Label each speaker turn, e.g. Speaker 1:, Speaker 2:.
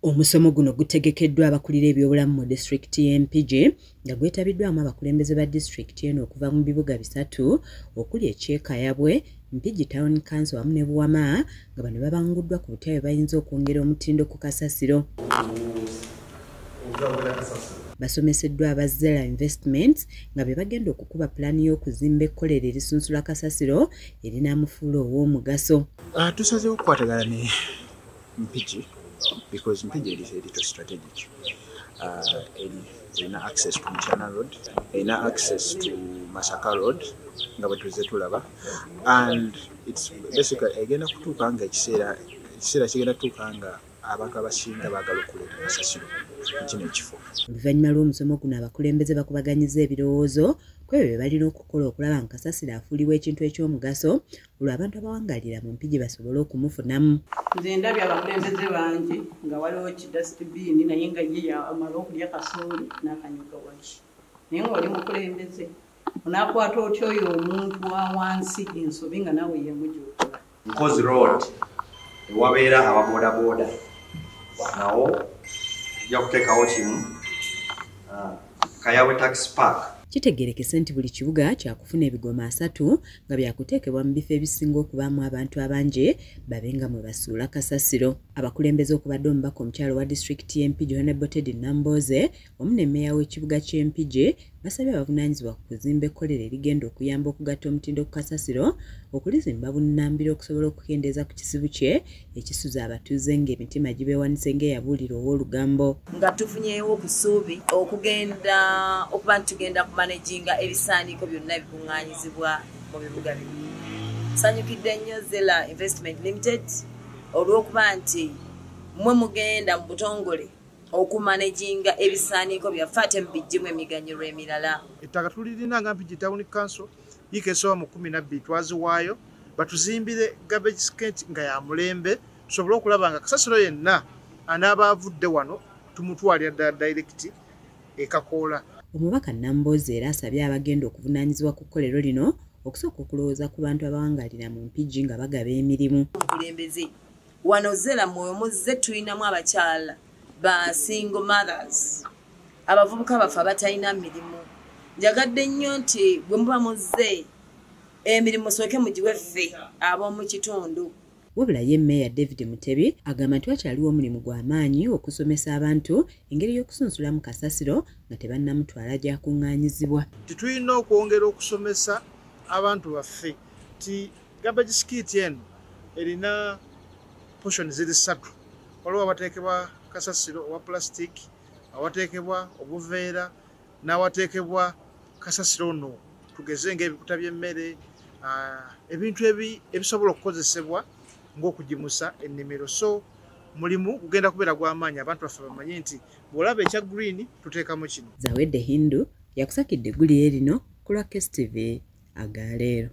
Speaker 1: Omusomo guno gutegekeddwa abakulira ebyobulamu mu disitulikiti y'e Mpigi nga gwetabiddwamu abakulembeze ba disitulikiti eno okuva mu bibuga bisatu okuli e Kyekayabwe, Mpigi Town Council wamu ne Buwama nga bano babanguddwa ku butyawe bayinza okwongera omutindo ku kasasiro. Basomeseddwa aba Zera Investments nga be bagenda okukuba pulaani y'okuzimba ekkolero erisunsula kasasiro erinaamufuula ow'omugaso.
Speaker 2: Tusazeewo okukwatagana ne Mpigi because Mpigi is a little strategic. Ina access to Mchana Road, ina access to Masaka Road, nga batuze tulaba, and it's basically egenda kutuuka nga ekiseera kigenda kutuuka nga abantu abasinga baagala okuleeta kasasiro kino ekifo.
Speaker 1: Oluvannyuma lw'omusomo guno abakulembeze bakubaganyiza ebirowoozo ku ebyo bye balina okukola okulaba nga kasasiro afuulibwa ekintu eky'omugaso olwo abantu abawangalira mu Mpigi basobole okumufunamu.
Speaker 3: Nze ndabye abakulembeze bangi nga waliwo kidasitibiini naye nga ye yamala okulya kasooli n'akanyuga waki. Naye ng'oli mukulembeze onaakwata otya oyo omuntu wa wansi ensobi nga naawe yemugy'okola.
Speaker 4: Nkozi Road ewabeera ababoodaboda nawo ojja kuteekawo kimu Kayabwe Taxi Park.
Speaker 1: Kitegeerekese nti buli kibuga kyakufuna ebigoma 3 nga byakuteekebwa mu bifo ebisinga okubaamu abantu abangi babe nga mwe basuula kasasiro. Abakulembeze okubadde omubaka omukyalo wa disitulikiti y'e Mpigi Honorable Teddy Namboze wamu ne mmeeya w'ekibuga ky'e Mpigi basabye abavunaanyizibwa ku kuzimba ekkolero erigenda okuyamba okugatta omutindo ku kasasiro okulizimba bunnambiro okusobola okukendeeza ku kisibu kye ekisuza abatuuze ng'emitima gibeewanise ng'eyabuulira ow'olugambo.
Speaker 5: Nga tufunyeewo obusuubi okugenda okuba nti tugenda kumanaginga ebisaaniiko byonna ebikuŋŋaanyizibwa mu bibuga bino. Nsanyukidde nnyo Zera Investment Limited olw'okuba nti mmwe mugenda mu butongole okumanaginga ebisaaniiko byaffe ate mubijjimu emiganyulo emirala.
Speaker 2: Ettaka tulirina nga Mpigi Town Council yiika esoba mu 12 twaziwaayo batuzimbire garbage skate nga ya mulembe tusobole okulaba nga kasasiro yenna anaaba avudde wano tumutwalira ddala direct ekakoola.
Speaker 1: Omubaka Namboze era asabye abagenda okuvunaanyizibwa ku kkolero lino okusooka okulowooza ku bantu abawangalira mu Mpigi nga bagaba emirimu.
Speaker 5: Omukulembeze wano Zera mwoyo muzze tulinamu abakyala ba single mothers, abavubuka baffe abatalina mirimu. Njagadde nnyo nti bwe muba muzze emirimu musooke mugiwe ffe ab'omu kitundu.
Speaker 1: Wabula ye Mmeeya David Mutebi agamba nti wakyaliwo omulimu gw'amaanyi okusomesa abantu engeri y'okusunsulamu kasasiro nga tebannamutwala gy'akuŋŋaanyizibwa.
Speaker 2: Tulina okwongera okusomesa abantu baffe ti garbage skate eno erina portion ziri 3. Waliwo abateekebwa kasasiro owa plastic, awateekebwa obuveera n'awateekebwa kasasiro ono tugeze ng'ebikuta by'emmere, ebintu ebisobola okukozesebwa ng'okugimusa ennimiro. So mulimu gugenda kubeera gw'amaanyi abantu baffe bamanye nti bw'olaba ekya green tuteekamu kino.
Speaker 1: Zawedde Hindu yakusakidde eggulire lino ku lwa KSTV Agaleero.